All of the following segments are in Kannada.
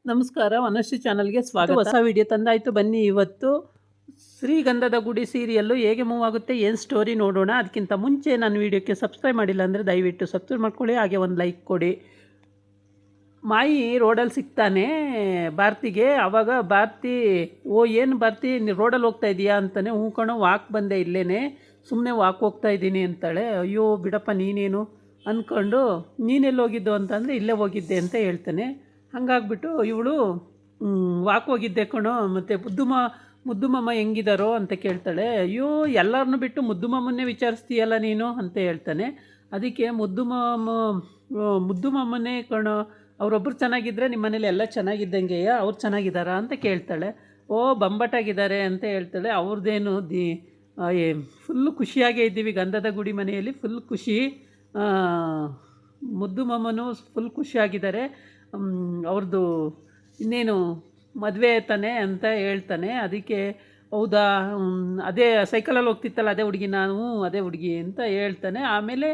ನಮಸ್ಕಾರ, ವನಶ್ರೀ ಚಾನಲ್ಗೆ ಸ್ವಾಗತ. ಹೊಸ ವಿಡಿಯೋ ತಂದಾಯಿತು, ಬನ್ನಿ. ಇವತ್ತು ಶ್ರೀಗಂಧದ ಗುಡಿ ಸೀರಿಯಲ್ಲು ಹೇಗೆ ಮೂವ್ ಆಗುತ್ತೆ, ಏನು ಸ್ಟೋರಿ ನೋಡೋಣ. ಅದಕ್ಕಿಂತ ಮುಂಚೆ ನನ್ನ ವಿಡಿಯೋಕ್ಕೆ ಸಬ್ಸ್ಕ್ರೈಬ್ ಮಾಡಿಲ್ಲ ಅಂದರೆ ದಯವಿಟ್ಟು ಸಬ್ಸ್ಕ್ರೈಬ್ ಮಾಡ್ಕೊಳ್ಳಿ, ಹಾಗೆ ಒಂದು ಲೈಕ್ ಕೊಡಿ. ಮಾಯಿ ರೋಡಲ್ಲಿ ಸಿಗ್ತಾನೆ ಭಾರತಿಗೆ. ಆವಾಗ ಭಾರತಿ, ಓ ಏನು ಭಾರತಿ ರೋಡಲ್ಲಿ ಹೋಗ್ತಾ ಇದೀಯಾ ಅಂತಾನೆ. ಹ್ಞೂ ಕಣೋ, ವಾಕ್ ಬಂದೆ, ಇಲ್ಲೇ ಸುಮ್ಮನೆ ವಾಕ್ ಹೋಗ್ತಾ ಇದ್ದೀನಿ ಅಂತಾಳೆ. ಅಯ್ಯೋ ಬಿಡಪ್ಪ ನೀನೇನು ಅಂದ್ಕೊಂಡು, ನೀನೆಲ್ಲಿ ಹೋಗಿದ್ದು ಅಂತಂದರೆ ಇಲ್ಲೇ ಹೋಗಿದ್ದೆ ಅಂತ ಹೇಳ್ತಾನೆ. ಹಾಗಾಗ್ಬಿಟ್ಟು ಇವಳು ವಾಕ್ ಹೋಗಿದ್ದೆ ಕಣೋ, ಮತ್ತು ಮುದ್ದು ಮಾಮ ಹೆಂಗಿದಾರೋ ಅಂತ ಕೇಳ್ತಾಳೆ. ಅಯ್ಯೋ ಎಲ್ಲರನ್ನೂ ಬಿಟ್ಟು ಮುದ್ದು ಮಾಮನ್ನೇ ವಿಚಾರಿಸ್ತೀಯಲ್ಲ ನೀನು ಅಂತ ಹೇಳ್ತಾನೆ. ಅದಕ್ಕೆ ಮುದ್ದು ಮಾಮನೇ ಕಣೋ, ಅವರೊಬ್ಬರು ಚೆನ್ನಾಗಿದ್ದರೆ ನಿಮ್ಮ ಮನೇಲಿ ಎಲ್ಲ ಚೆನ್ನಾಗಿದ್ದಂಗೆಯ, ಅವ್ರು ಚೆನ್ನಾಗಿದ್ದಾರಾ ಅಂತ ಕೇಳ್ತಾಳೆ. ಓ ಬಂಬಟಾಗಿದ್ದಾರೆ ಅಂತ ಹೇಳ್ತಾಳೆ. ಅವ್ರದ್ದೇನು ಫುಲ್ಲು ಖುಷಿಯಾಗೇ ಇದ್ದೀವಿ ಗಂಧದ ಗುಡಿ ಮನೆಯಲ್ಲಿ, ಫುಲ್ ಖುಷಿ. ಮುದ್ದು ಮಾಮನೂ ಫುಲ್ ಖುಷಿಯಾಗಿದ್ದಾರೆ. ಅವ್ರದ್ದು ಇನ್ನೇನು ಮದುವೆ ತಾನೆ ಅಂತ ಹೇಳ್ತಾನೆ. ಅದಕ್ಕೆ ಹೌದಾ, ಅದೇ ಸೈಕಲಲ್ಲಿ ಹೋಗ್ತಿತ್ತಲ್ಲ ಅದೇ ಹುಡುಗಿ, ನಾನು ಅದೇ ಹುಡುಗಿ ಅಂತ ಹೇಳ್ತಾನೆ. ಆಮೇಲೆ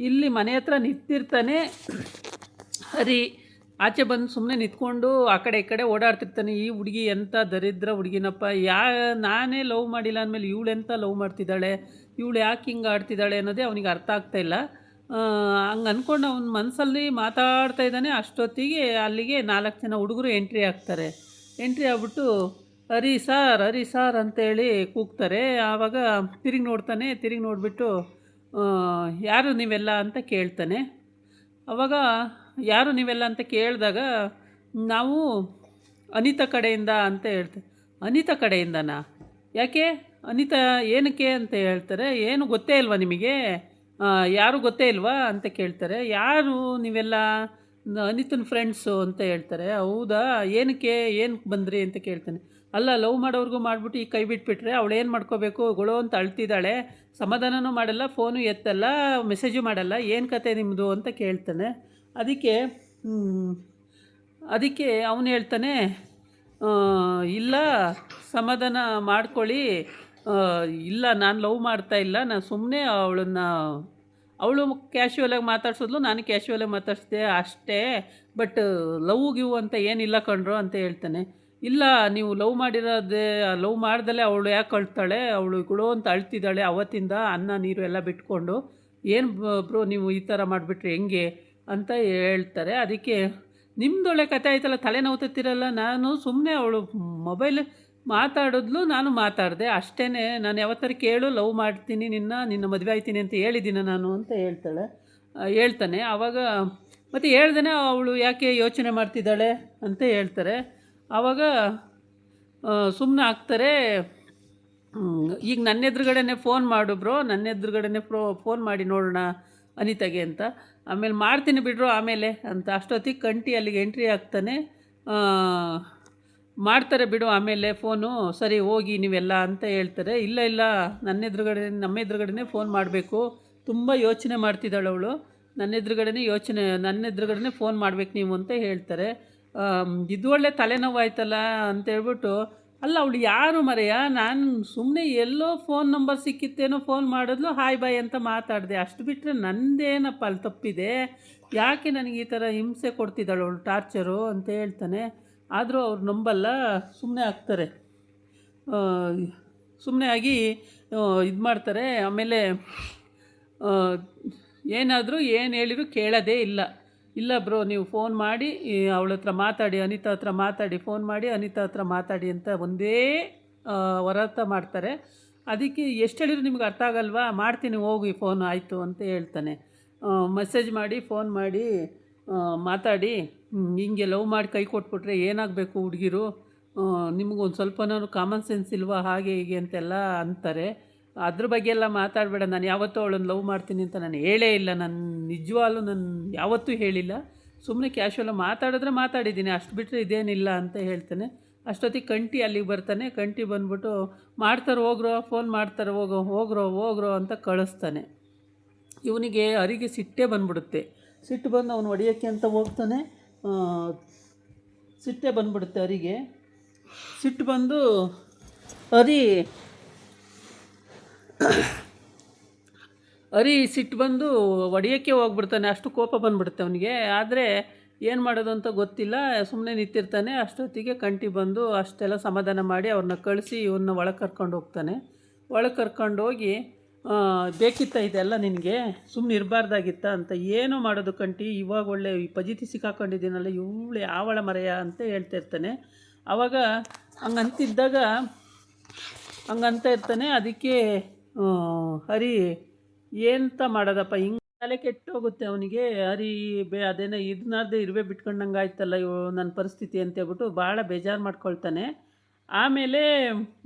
ಇಲ್ಲಿ ಮನೆ ಹತ್ರ ನಿಂತಿರ್ತಾನೆ ಹರಿ. ಆಚೆ ಬಂದು ಸುಮ್ಮನೆ ನಿಂತ್ಕೊಂಡು ಆ ಕಡೆ ಈ ಕಡೆ ಓಡಾಡ್ತಿರ್ತಾನೆ. ಈ ಹುಡುಗಿ ಎಂಥ ದರಿದ್ರ ಹುಡುಗಿನಪ್ಪ, ನಾನೇ ಲವ್ ಮಾಡಿಲ್ಲ ಅಂದಮೇಲೆ ಇವಳು ಎಂಥ ಲವ್ ಮಾಡ್ತಿದ್ದಾಳೆ, ಇವಳು ಯಾಕೆ ಹಿಂಗೆ ಆಡ್ತಿದ್ದಾಳೆ ಅನ್ನೋದೇ ಅವನಿಗೆ ಅರ್ಥ ಆಗ್ತಾಯಿಲ್ಲ. ಹಂಗೆ ಅಂದ್ಕೊಂಡು ಅವನ ಮನಸ್ಸಲ್ಲಿ ಮಾತಾಡ್ತಾ ಇದ್ದಾನೆ. ಅಷ್ಟೊತ್ತಿಗೆ ಅಲ್ಲಿಗೆ 4 ಜನ ಹುಡುಗರು ಎಂಟ್ರಿ ಆಗ್ತಾರೆ. ಎಂಟ್ರಿ ಆಗ್ಬಿಟ್ಟು ಹರಿ ಸಾರ್ ಅಂತೇಳಿ ಕೂಗ್ತಾರೆ. ಆವಾಗ ತಿರುಗಿ ನೋಡ್ತಾನೆ. ತಿರುಗಿ ನೋಡಿಬಿಟ್ಟು ಯಾರು ನೀವೆಲ್ಲ ಅಂತ ಕೇಳ್ತಾನೆ. ಆವಾಗ ಯಾರು ನೀವೆಲ್ಲ ಅಂತ ಕೇಳಿದಾಗ ನಾವು ಅನಿತಾ ಕಡೆಯಿಂದ ಅಂತ ಹೇಳ್ತಾರೆ. ಅನಿತಾ ಕಡೆಯಿಂದನಾ? ಯಾಕೆ ಅನಿತಾ ಏನಕ್ಕೆ ಅಂತ ಹೇಳ್ತಾರೆ. ಏನು ಗೊತ್ತೇ ಇಲ್ವಾ ನಿಮಗೆ, ಯಾರು ಗೊತ್ತೇ ಇಲ್ವಾ ಅಂತ ಕೇಳ್ತಾರೆ. ಯಾರು ನೀವೆಲ್ಲ? ಅನಿತನ ಫ್ರೆಂಡ್ಸು ಅಂತ ಹೇಳ್ತಾರೆ. ಹೌದಾ, ಏನಕ್ಕೆ ಬಂದ್ರಿ ಅಂತ ಕೇಳ್ತಾನೆ. ಅಲ್ಲ, ಲವ್ ಮಾಡೋವ್ರಿಗೂ ಮಾಡಿಬಿಟ್ಟು ಈಗ ಕೈ ಬಿಟ್ಬಿಟ್ರೆ ಅವಳೇನು ಮಾಡ್ಕೋಬೇಕು, ಗೊಳೋ ಅಂತ ಅಳ್ತಿದ್ದಾಳೆ, ಸಮಾಧಾನನೂ ಮಾಡಲ್ಲ, ಫೋನು ಎತ್ತಲ್ಲ, ಮೆಸೇಜು ಮಾಡಲ್ಲ, ಏನು ಕತೆ ನಿಮ್ಮದು ಅಂತ ಕೇಳ್ತಾನೆ. ಅದಕ್ಕೆ ಅವನು ಹೇಳ್ತಾನೆ, ಇಲ್ಲ ಸಮಾಧಾನ ಮಾಡ್ಕೊಳ್ಳಿ, ಇಲ್ಲ ನಾನು ಲವ್ ಮಾಡ್ತಾ ಇಲ್ಲ, ನಾನು ಸುಮ್ಮನೆ ಅವಳು ಕ್ಯಾಶುವಲಾಗಿ ಮಾತಾಡ್ಸಿದ್ಲು, ನಾನು ಕ್ಯಾಶುವಲಾಗಿ ಮಾತಾಡಿಸ್ದೆ ಅಷ್ಟೇ, ಬಟ್ ಲವ್ ಅಂತ ಏನಿಲ್ಲ ಕಣ್ರು ಅಂತ ಹೇಳ್ತಾನೆ. ಇಲ್ಲ, ನೀವು ಲವ್ ಮಾಡ್ದಲೇ ಅವಳು ಯಾಕೆ ಅಳ್ತಾಳೆ, ಅವಳು ಅಂತ ಅಳ್ತಿದ್ದಾಳೆ ಅವತ್ತಿಂದ, ಅನ್ನ ನೀರು ಎಲ್ಲ ಬಿಟ್ಕೊಂಡು. ಏನು ಬ್ರೋ ನೀವು ಈ ಥರ ಮಾಡಿಬಿಟ್ರೆ ಹೆಂಗೆ ಅಂತ ಹೇಳ್ತಾರೆ. ಅದಕ್ಕೆ ನಿಮ್ಮದೊಳ್ಳೆ ಕತೆ ಆಯ್ತಲ್ಲ, ತಲೆನೋವುತ್ತಿರಲ್ಲ, ನಾನು ಸುಮ್ಮನೆ ಅವಳು ಮೊಬೈಲ್ ಮಾತಾಡಿದ್ಲು, ನಾನು ಮಾತಾಡಿದೆ ಅಷ್ಟೇ, ನಾನು ಯಾವತ್ತರ ಕೇಳು ಲವ್ ಮಾಡ್ತೀನಿ ನಿನ್ನ ಮದುವೆ ಆಯ್ತೀನಿ ಅಂತ ಹೇಳಿದ್ದೀನಿ ನಾನು ಅಂತ ಹೇಳ್ತಾನೆ. ಆವಾಗ ಮತ್ತು ಹೇಳ್ದೇ ಅವಳು ಯಾಕೆ ಯೋಚನೆ ಮಾಡ್ತಿದ್ದಾಳೆ ಅಂತ ಹೇಳ್ತಾರೆ. ಆವಾಗ ಸುಮ್ಮನೆ ಆಗ್ತಾರೆ. ಈಗ ನನ್ನ ಎದುರುಗಡೆನೇ ಫೋನ್ ಮಾಡು ಬ್ರೋ, ನನ್ನ ಎದುರುಗಡೆನೇ ಫೋನ್ ಮಾಡಿ ನೋಡೋಣ ಅನಿತಾಗೆ ಅಂತ. ಆಮೇಲೆ ಮಾಡ್ತೀನಿ ಬಿಡ್ರು ಆಮೇಲೆ ಅಂತ. ಅಷ್ಟೊತ್ತಿಗೆ ಕಂಟಿ ಅಲ್ಲಿಗೆ ಎಂಟ್ರಿ ಆಗ್ತಾನೆ. ಮಾಡ್ತಾರೆ ಬಿಡು ಆಮೇಲೆ ಫೋನು, ಸರಿ ಹೋಗಿ ನೀವೆಲ್ಲ ಅಂತ ಹೇಳ್ತಾರೆ. ಇಲ್ಲ ನಮ್ಮ ಎದುರುಗಡೆನೇ ಫೋನ್ ಮಾಡಬೇಕು, ತುಂಬ ಯೋಚನೆ ಮಾಡ್ತಿದ್ದಾಳೆ ಅವಳು, ನನ್ನ ಎದುರುಗಡೆನೇ ಫೋನ್ ಮಾಡ್ಬೇಕು ನೀವು ಅಂತ ಹೇಳ್ತಾರೆ. ಇದು ಒಳ್ಳೆ ತಲೆನೋವು ಆಯ್ತಲ್ಲ ಅಂತೇಳ್ಬಿಟ್ಟು, ಅಲ್ಲ ಅವಳು ಯಾರು ಮರೆಯ, ನಾನು ಸುಮ್ಮನೆ ಎಲ್ಲೋ ಫೋನ್ ನಂಬರ್ ಸಿಕ್ಕಿತ್ತೇನೋ ಫೋನ್ ಮಾಡಿದ್ಲು, ಹಾಯ್ ಬಾಯ್ ಅಂತ ಮಾತಾಡಿದೆ, ಅಷ್ಟು ಬಿಟ್ಟರೆ ನಂದೇನಪ್ಪ ಅಲ್ಲಿ ತಪ್ಪಿದೆ, ಯಾಕೆ ನನಗೆ ಈ ಥರ ಹಿಂಸೆ ಕೊಡ್ತಿದ್ದಾಳೆ ಅವಳು, ಟಾರ್ಚರು ಅಂತ ಹೇಳ್ತಾನೆ. ಆದರೂ ಅವ್ರು ನಂಬಲ್ಲ, ಸುಮ್ಮನೆ ಆಗ್ತಾರೆ. ಸುಮ್ಮನೆ ಆಗಿ ಇದು ಮಾಡ್ತಾರೆ. ಆಮೇಲೆ ಏನಾದರೂ ಏನು ಹೇಳಿದ್ರು ಕೇಳೋದೇ ಇಲ್ಲ ಬ್ರೋ, ನೀವು ಫೋನ್ ಮಾಡಿ ಅವಳ ಹತ್ರ ಮಾತಾಡಿ, ಅನಿತಾ ಹತ್ರ ಮಾತಾಡಿ, ಫೋನ್ ಮಾಡಿ ಅನಿತಾ ಹತ್ರ ಮಾತಾಡಿ ಅಂತ ಒಂದೇ ಹೊರತ ಮಾಡ್ತಾರೆ. ಅದಕ್ಕೆ ಎಷ್ಟು ಹೇಳಿದ್ರು ನಿಮ್ಗೆ ಅರ್ಥ ಆಗಲ್ವಾ, ಮಾಡ್ತೀನಿ ಹೋಗಿ ಫೋನ್ ಆಯಿತು ಅಂತ ಹೇಳ್ತಾನೆ. ಮೆಸೇಜ್ ಮಾಡಿ ಫೋನ್ ಮಾಡಿ ಮಾತಾಡಿ, ಹಿಂಗೆ ಲವ್ ಮಾಡಿ ಕೈ ಕೊಟ್ಬಿಟ್ರೆ ಏನಾಗಬೇಕು ಹುಡುಗಿರು, ನಿಮಗೊಂದು ಸ್ವಲ್ಪನಾದ್ರು ಕಾಮನ್ ಸೆನ್ಸ್ ಇಲ್ವಾ, ಹಾಗೆ ಹೀಗೆ ಅಂತೆಲ್ಲ ಅಂತಾರೆ. ಅದ್ರ ಬಗ್ಗೆ ಎಲ್ಲ ಮಾತಾಡಬೇಡ, ನಾನು ಯಾವತ್ತೂ ಅವಳನ್ನು ಲವ್ ಮಾಡ್ತೀನಿ ಅಂತ ನಾನು ಹೇಳೇ ಇಲ್ಲ, ನಾನು ನಿಜವಾಗ್ಲೂ ನಾನು ಯಾವತ್ತೂ ಹೇಳಿಲ್ಲ, ಸುಮ್ಮನೆ ಕ್ಯಾಶುವಲಾಗಿ ಮಾತಾಡಿದ್ದೀನಿ, ಅಷ್ಟು ಬಿಟ್ಟರೆ ಇದೇನಿಲ್ಲ ಅಂತ ಹೇಳ್ತಾನೆ. ಅಷ್ಟೊತ್ತಿಗೆ ಕಂಟಿ ಅಲ್ಲಿಗೆ ಬರ್ತಾನೆ. ಕಂಟಿ ಬಂದ್ಬಿಟ್ಟು ಮಾಡ್ತಾರೆ ಹೋಗ್ರೋ, ಫೋನ್ ಮಾಡ್ತಾರೆ ಹೋಗ್ರೋ ಅಂತ ಕಳಿಸ್ತಾನೆ. ಇವನಿಗೆ ಹರಿಗೆ ಸಿಟ್ಟೇ ಬಂದ್ಬಿಡುತ್ತೆ. ಸಿಟ್ಟು ಬಂದು ಅವನು ಹೊಡೆಯೋಕ್ಕೆ ಅಂತ ಹೋಗ್ತಾನೆ. ಸಿಟ್ಟೇ ಬಂದ್ಬಿಡುತ್ತೆ ಹರಿಗೆ. ಸಿಟ್ಟು ಬಂದು ಹರಿ ಸಿಟ್ಟು ಬಂದು ಹೊಡೆಯೋಕ್ಕೆ ಹೋಗ್ಬಿಡ್ತಾನೆ. ಅಷ್ಟು ಕೋಪ ಬಂದ್ಬಿಡುತ್ತೆ ಅವನಿಗೆ. ಆದರೆ ಏನು ಮಾಡೋದು ಅಂತ ಗೊತ್ತಿಲ್ಲ. ಸುಮ್ಮನೆ ನಿಂತಿರ್ತಾನೆ. ಅಷ್ಟೊತ್ತಿಗೆ ಕಂಠಿ ಬಂದು ಅಷ್ಟೆಲ್ಲ ಸಮಾಧಾನ ಮಾಡಿ ಅವ್ರನ್ನ ಕಳಿಸಿ ಇವನ್ನ ಒಳಗೆ ಕರ್ಕೊಂಡು ಹೋಗ್ತಾನೆ. ಒಳಗೆ ಕರ್ಕೊಂಡೋಗಿ ಬೇಕಿತ್ತ ಇದೆಲ್ಲ ನಿನಗೆ, ಸುಮ್ಮನೆ ಇರಬಾರ್ದಾಗಿತ್ತ ಅಂತ. ಏನೋ ಮಾಡೋದು ಕಂಠಿ, ಇವಾಗ ಒಳ್ಳೆ ಈ ಪಜಿತಿ ಸಿಕ್ಕಾಕೊಂಡಿದ್ದೀನಲ್ಲ, ಇವಳು ಯಾವಳ ಮರೆಯ ಅಂತ ಹೇಳ್ತಾಯಿರ್ತಾನೆ. ಆವಾಗ ಹಂಗಂತ ಇರ್ತಾನೆ. ಅದಕ್ಕೆ ಹರಿ ಎಂತ ಮಾಡೋದಪ್ಪ, ಹಿಂಗೆ ತಲೆ ಕೆಟ್ಟೋಗುತ್ತೆ ಅವನಿಗೆ. ಹರಿ ಅದೇನೋ ಇದನ್ನಾದ್ದೇ ಇರುವೆ ಬಿಟ್ಕೊಂಡಂಗೆ ಆಯ್ತಲ್ಲ ನನ್ನ ಪರಿಸ್ಥಿತಿ ಅಂತೇಳ್ಬಿಟ್ಟು ಭಾಳ ಬೇಜಾರು ಮಾಡ್ಕೊಳ್ತಾನೆ. ಆಮೇಲೆ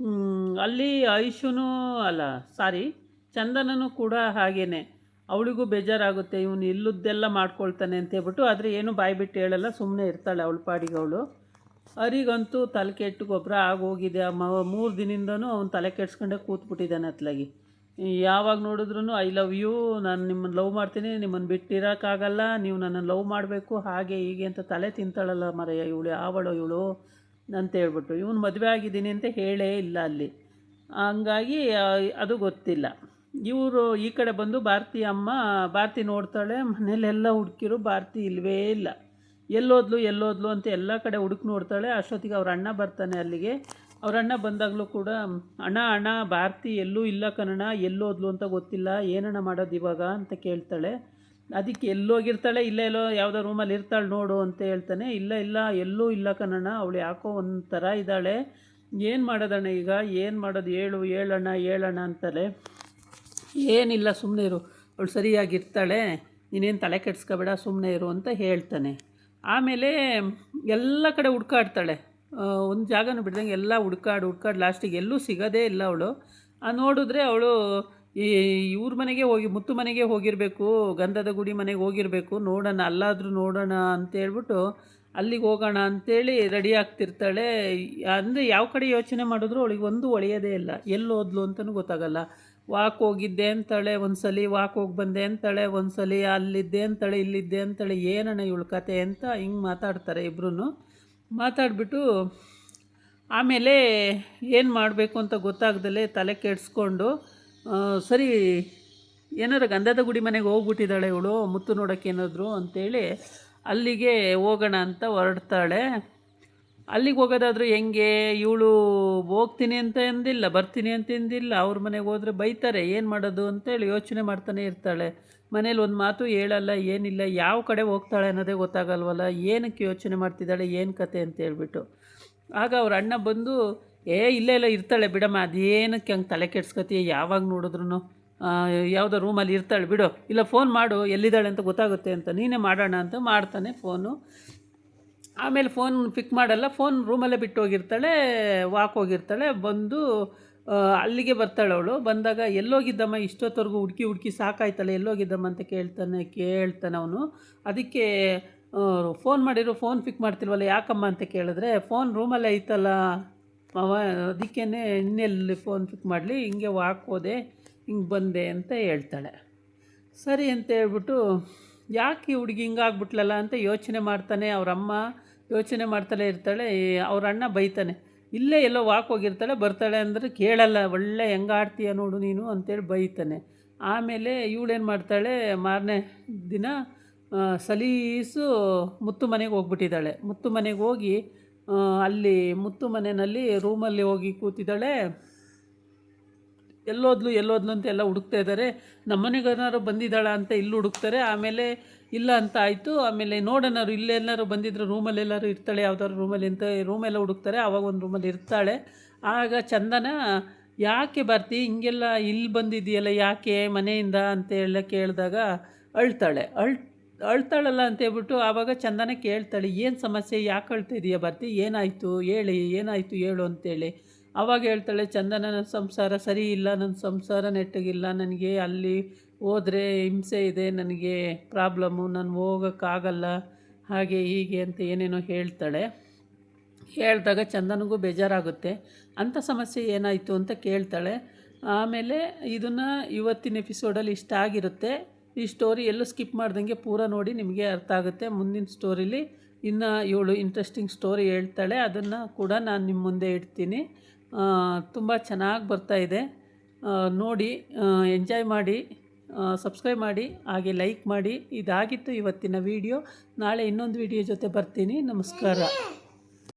ಅಲ್ಲಿ ಐಶುನೂ ಅಲ್ಲ ಸಾರಿ ಚಂದನೂ ಕೂಡ ಹಾಗೇ ಅವಳಿಗೂ ಬೇಜಾರಾಗುತ್ತೆ, ಇವನು ಇಲ್ಲದ್ದೆಲ್ಲ ಮಾಡ್ಕೊಳ್ತಾನೆ ಅಂತೇಳ್ಬಿಟ್ಟು. ಆದರೆ ಏನು ಬಾಯಿ ಬಿಟ್ಟು ಹೇಳಲ್ಲ, ಸುಮ್ಮನೆ ಇರ್ತಾಳೆ ಅವಳ ಪಾಡಿಗೆ ಅವಳು. ಅವರಿಗಂತೂ ತಲೆ ಕೆಟ್ಟು ಗೊಬ್ಬರ ಆಗೋಗಿದೆ. 3 ದಿನದಿಂದನೂ ಅವನು ತಲೆ ಕೆಡ್ಸ್ಕೊಂಡೇ ಕೂತ್ಬಿಟ್ಟಿದ್ದಾನೆ ಅತ್ಲಾಗಿ. ಯಾವಾಗ ನೋಡಿದ್ರೂ ಐ ಲವ್ ಯು, ನಾನು ನಿಮ್ಮನ್ನು ಲವ್ ಮಾಡ್ತೀನಿ, ನಿಮ್ಮನ್ನು ಬಿಟ್ಟಿರೋಕ್ಕಾಗಲ್ಲ, ನೀವು ನನ್ನನ್ನು ಲವ್ ಮಾಡಬೇಕು, ಹಾಗೆ ಹೀಗೆ ಅಂತ ತಲೆ ತಿಂತಾಳಲ್ಲ ಮರೆಯ ಇವಳು, ಯಾವಳು ಇವಳು ಅಂತ ಹೇಳ್ಬಿಟ್ಟು. ಇವನು ಮದುವೆ ಆಗಿದ್ದೀನಿ ಅಂತ ಹೇಳೇ ಇಲ್ಲ ಅಲ್ಲಿ. ಹಂಗಾಗಿ ಅದು ಗೊತ್ತಿಲ್ಲ. ಇವರು ಈ ಕಡೆ ಬಂದು ಭಾರತಿ ನೋಡ್ತಾಳೆ. ಮನೇಲೆಲ್ಲ ಹುಡುಕಿರು, ಭಾರತಿ ಇಲ್ಲವೇ ಇಲ್ಲ. ಎಲ್ಲೋದ್ಲು ಅಂತ ಎಲ್ಲ ಕಡೆ ಹುಡುಕಿ ನೋಡ್ತಾಳೆ. ಅಷ್ಟೊತ್ತಿಗೆ ಅವ್ರ ಅಣ್ಣ ಬರ್ತಾನೆ ಅಲ್ಲಿಗೆ. ಅವ್ರ ಅಣ್ಣ ಬಂದಾಗಲೂ ಕೂಡ ಅಣ್ಣ ಭಾರತಿ ಎಲ್ಲೂ ಇಲ್ಲ ಕಣಣ್ಣ, ಎಲ್ಲೋದ್ಲು ಅಂತ ಗೊತ್ತಿಲ್ಲ, ಏನಣ್ಣ ಮಾಡೋದು ಇವಾಗ ಅಂತ ಕೇಳ್ತಾಳೆ. ಅದಕ್ಕೆ ಎಲ್ಲೋಗಿರ್ತಾಳೆ, ಎಲ್ಲೋ ಯಾವುದೋ ರೂಮಲ್ಲಿ ಇರ್ತಾಳೆ ನೋಡು ಅಂತ ಹೇಳ್ತಾನೆ. ಇಲ್ಲ ಎಲ್ಲೂ ಇಲ್ಲ ಕಣಣ್ಣ, ಅವಳು ಯಾಕೋ ಒಂಥರ ಇದ್ದಾಳೆ, ಏನು ಮಾಡೋದಣ್ಣ ಈಗ, ಏನು ಮಾಡೋದು ಹೇಳಣ್ಣ ಅಂತಾಳೆ. ಏನಿಲ್ಲ ಸುಮ್ಮನೆ ಇರು, ಅವಳು ಸರಿಯಾಗಿರ್ತಾಳೆ, ನೀನೇನು ತಲೆ ಕೆಡ್ಸ್ಕೊಬೇಡ, ಸುಮ್ಮನೆ ಇರು ಅಂತ ಹೇಳ್ತಾನೆ. ಆಮೇಲೆ ಎಲ್ಲ ಕಡೆ ಹುಡ್ಕಾಡ್ತಾಳೆ, ಒಂದು ಜಾಗನೂ ಬಿಡ್ದಂಗೆ ಎಲ್ಲ ಹುಡ್ಕಾಡು ಲಾಸ್ಟಿಗೆ ಎಲ್ಲೂ ಸಿಗೋದೇ ಇಲ್ಲ ಅವಳು. ನೋಡಿದ್ರೆ ಅವಳು ಇವ್ರ ಮನೆಗೆ ಮುತ್ತು ಮನೆಗೆ ಹೋಗಿರಬೇಕು, ಗಂಧದ ಗುಡಿ ಮನೆಗೆ ಹೋಗಿರಬೇಕು, ನೋಡೋಣ ಅಂತೇಳ್ಬಿಟ್ಟು ಅಲ್ಲಿಗೆ ಹೋಗೋಣ ಅಂಥೇಳಿ ರೆಡಿ ಆಗ್ತಿರ್ತಾಳೆ. ಅಂದರೆ ಯಾವ ಕಡೆ ಯೋಚನೆ ಮಾಡಿದ್ರು ಅವಳಿಗೆ ಒಂದು ಒಳೆಯೋದೇ ಇಲ್ಲ, ಎಲ್ಲೋದ್ಲು ಅಂತಲೂ ಗೊತ್ತಾಗಲ್ಲ. ವಾಕ್ ಹೋಗಿದ್ದೆ ಅಂತಾಳೆ ಒಂದ್ಸಲಿ, ವಾಕ್ ಹೋಗಿ ಬಂದೆ ಅಂತಾಳೆ ಒಂದ್ಸಲಿ, ಅಲ್ಲಿದ್ದೆ ಅಂತಾಳೆ ಇಲ್ಲಿದ್ದೆ ಅಂತಾಳೆ. ಏನಣ್ಣ ಇವಳು ಕತೆ ಅಂತ ಹಿಂಗೆ ಮಾತಾಡ್ತಾರೆ ಇಬ್ಬರೂ. ಮಾತಾಡಿಬಿಟ್ಟು ಆಮೇಲೆ ಏನು ಮಾಡಬೇಕು ಅಂತ ಗೊತ್ತಾಗ್ದಲೇ ತಲೆ ಕೆಡಿಸ್ಕೊಂಡು ಸರಿ ಏನಾರು ಗಂಧದ ಗುಡಿ ಮನೆಗೆ ಹೋಗ್ಬಿಟ್ಟಿದ್ದಾಳೆ ಇವಳು, ಮುತ್ತು ನೋಡೋಕ್ಕೆ ಏನಾದ್ರು ಅಂಥೇಳಿ ಅಲ್ಲಿಗೆ ಹೋಗೋಣ ಅಂತ ಹೊರಡ್ತಾಳೆ. ಅಲ್ಲಿಗೆ ಹೋಗೋದಾದ್ರೂ ಹೆಂಗೆ, ಇವಳು ಹೋಗ್ತೀನಿ ಅಂತ ಎಂದಿಲ್ಲ, ಬರ್ತೀನಿ ಅಂತ ಎಂದಿಲ್ಲ. ಅವ್ರ ಮನೆಗೆ ಹೋದರೆ ಬೈತಾರೆ, ಏನು ಮಾಡೋದು ಅಂತೇಳಿ ಯೋಚನೆ ಮಾಡ್ತಾನೆ ಇರ್ತಾಳೆ. ಮನೇಲಿ ಒಂದು ಮಾತು ಹೇಳಲ್ಲ, ಏನಿಲ್ಲ, ಯಾವ ಕಡೆ ಹೋಗ್ತಾಳೆ ಅನ್ನೋದೇ ಗೊತ್ತಾಗಲ್ವಲ್ಲ, ಏನಕ್ಕೆ ಯೋಚನೆ ಮಾಡ್ತಿದ್ದಾಳೆ, ಏನು ಕತೆ ಅಂತ ಹೇಳ್ಬಿಟ್ಟು. ಆಗ ಅವ್ರ ಅಣ್ಣ ಬಂದು ಇಲ್ಲೇ ಇರ್ತಾಳೆ ಬಿಡಮ್ಮ, ಅದೇನಕ್ಕೆ ಹಂಗೆ ತಲೆ ಕೆಡ್ಸ್ಕೊತೀಯ, ಯಾವಾಗ ನೋಡಿದ್ರು ಯಾವುದೋ ರೂಮಲ್ಲಿ ಇರ್ತಾಳೆ ಬಿಡು, ಇಲ್ಲ ಫೋನ್ ಮಾಡು ಎಲ್ಲಿದ್ದಾಳೆ ಅಂತ ಗೊತ್ತಾಗುತ್ತೆ ಅಂತ, ನೀನೇ ಮಾಡೋಣ ಅಂತ ಮಾಡ್ತಾನೆ ಫೋನು. ಆಮೇಲೆ ಫೋನ್ ಪಿಕ್ ಮಾಡಲ್ಲ, ಫೋನ್ ರೂಮಲ್ಲೇ ಬಿಟ್ಟು ಹೋಗಿರ್ತಾಳೆ, ವಾಕ್ ಹೋಗಿರ್ತಾಳೆ. ಬಂದು ಅಲ್ಲಿಗೆ ಬರ್ತಾಳೆ ಅವಳು. ಬಂದಾಗ ಎಲ್ಲೋಗಿದ್ದಮ್ಮ, ಇಷ್ಟೊತ್ತವರೆಗೂ ಹುಡುಕಿ ಸಾಕಾಯ್ತಲ್ಲ, ಎಲ್ಲೋಗಿದ್ದಮ್ಮ ಅಂತ ಕೇಳ್ತಾನೆ ಅವನು. ಅದಕ್ಕೆ ಫೋನ್ ಮಾಡಿರೋ, ಫೋನ್ ಪಿಕ್ ಮಾಡ್ತಿಲ್ವಲ್ಲ ಯಾಕಮ್ಮ ಅಂತ ಕೇಳಿದ್ರೆ, ಫೋನ್ ರೂಮಲ್ಲೇ ಐತಲ್ಲ ಮಾವ, ಅದಕ್ಕೇ ಇನ್ನೆಲ್ಲಿ ಫೋನ್ ಪಿಕ್ ಮಾಡಲಿ, ಹಿಂಗೆ ವಾಕ್ ಹೋದೆ, ಹಿಂಗೆ ಬಂದೆ ಅಂತ ಹೇಳ್ತಾಳೆ. ಸರಿ ಅಂತ ಹೇಳ್ಬಿಟ್ಟು ಯಾಕೆ ಈ ಹುಡುಗಿ ಹಿಂಗಾಗ್ಬಿಟ್ಲಲ್ಲ ಅಂತ ಯೋಚನೆ ಮಾಡ್ತಾನೆ. ಅವರಮ್ಮ ಯೋಚನೆ ಮಾಡ್ತಲೇ ಇರ್ತಾಳೆ. ಅವ್ರ ಅಣ್ಣ ಬೈತಾನೆ, ಇಲ್ಲೇ ಎಲ್ಲೋ ವಾಕ್ ಹೋಗಿರ್ತಾಳೆ, ಬರ್ತಾಳೆ ಅಂದರೆ ಕೇಳಲ್ಲ, ಒಳ್ಳೆ ಹೆಂಗೆ ಆಡ್ತೀಯ ನೋಡು ನೀನು ಅಂತೇಳಿ ಬೈತಾನೆ. ಆಮೇಲೆ ಇವಳೇನು ಮಾಡ್ತಾಳೆ, ಮಾರನೇ ದಿನ ಸಲೀಸು ಮುತ್ತು ಮನೆಗೆ ಹೋಗ್ಬಿಟ್ಟಿದ್ದಾಳೆ. ಮುತ್ತು ಮನೆಗೆ ಹೋಗಿ ಅಲ್ಲಿ ಮುತ್ತು ಮನೆಯಲ್ಲಿ ರೂಮಲ್ಲಿ ಹೋಗಿ ಕೂತಿದ್ದಾಳೆ. ಎಲ್ಲೋದ್ಲು ಅಂತ ಎಲ್ಲ ಹುಡುಕ್ತಾ ಇದ್ದಾರೆ. ನಮ್ಮನೆಗೆ ಏನಾರು ಬಂದಿದ್ದಾಳ ಅಂತ ಇಲ್ಲಿ ಹುಡುಕ್ತಾರೆ. ಆಮೇಲೆ ಇಲ್ಲ ಅಂತ ಆಯಿತು. ಆಮೇಲೆ ನೋಡೋಣರು ಇಲ್ಲೆಲ್ಲರೂ ಬಂದಿದ್ರು, ರೂಮಲ್ಲಿ ಎಲ್ಲರೂ ಇರ್ತಾಳೆ, ಯಾವ್ದಾದ್ರು ರೂಮಲ್ಲಿ ಅಂತ ರೂಮೆಲ್ಲ ಹುಡುಕ್ತಾರೆ. ಆವಾಗ ಒಂದು ರೂಮಲ್ಲಿ ಇರ್ತಾಳೆ. ಆಗ ಚಂದನ ಯಾಕೆ ಬರ್ತಿ ಹಿಂಗೆಲ್ಲ ಇಲ್ಲಿ ಬಂದಿದ್ದೀಯಲ್ಲ ಯಾಕೆ ಮನೆಯಿಂದ ಅಂತೇಳ ಕೇಳಿದಾಗ ಅಳ್ತಾಳಲ್ಲ ಅಂತೇಳ್ಬಿಟ್ಟು ಆವಾಗ ಚಂದನ ಕೇಳ್ತಾಳೆ, ಏನು ಸಮಸ್ಯೆ, ಯಾಕೆ ಅಳ್ತಾ ಇದೆಯಾ ಬರ್ತಿ, ಏನಾಯಿತು ಹೇಳು ಅಂತೇಳಿ. ಆವಾಗ ಹೇಳ್ತಾಳೆ, ಚಂದನ ಸಂಸಾರ ಸರಿ ಇಲ್ಲ, ನನ್ನ ಸಂಸಾರ ನೆಟ್ಟಗಿಲ್ಲ, ನನಗೆ ಅಲ್ಲಿ ಹೋದರೆ ಹಿಂಸೆ ಇದೆ, ನನಗೆ ಪ್ರಾಬ್ಲಮ್ಮು, ನಾನು ಹೋಗೋಕ್ಕಾಗಲ್ಲ, ಹಾಗೆ ಹೀಗೆ ಅಂತ ಏನೇನೋ ಹೇಳ್ತಾಳೆ. ಹೇಳಿದಾಗ ಚಂದನಿಗೂ ಬೇಜಾರಾಗುತ್ತೆ. ಅಂಥ ಸಮಸ್ಯೆ ಏನಾಯಿತು ಅಂತ ಕೇಳ್ತಾಳೆ. ಆಮೇಲೆ ಇದನ್ನು ಇವತ್ತಿನ ಎಪಿಸೋಡಲ್ಲಿ ಇಷ್ಟ ಆಗಿರುತ್ತೆ. ಈ ಸ್ಟೋರಿ ಎಲ್ಲೂ ಸ್ಕಿಪ್ ಮಾಡ್ದಂಗೆ ಪೂರ ನೋಡಿ, ನಿಮಗೆ ಅರ್ಥ ಆಗುತ್ತೆ. ಮುಂದಿನ ಸ್ಟೋರಿಲಿ ಇನ್ನು ಇವಳು ಇಂಟ್ರೆಸ್ಟಿಂಗ್ ಸ್ಟೋರಿ ಹೇಳ್ತಾಳೆ, ಅದನ್ನು ಕೂಡ ನಾನು ನಿಮ್ಮ ಮುಂದೆ ಇಡ್ತೀನಿ. ತುಂಬ ಚೆನ್ನಾಗಿ ಬರ್ತಾಯಿದೆ, ನೋಡಿ ಎಂಜಾಯ್ ಮಾಡಿ. ಸಬ್ಸ್ಕ್ರೈಬ್ ಮಾಡಿ, ಹಾಗೆ ಲೈಕ್ ಮಾಡಿ. ಇದಾಗಿತ್ತು ಇವತ್ತಿನ ವಿಡಿಯೋ. ನಾಳೆ ಇನ್ನೊಂದು ವಿಡಿಯೋ ಜೊತೆ ಬರ್ತೀನಿ. ನಮಸ್ಕಾರ.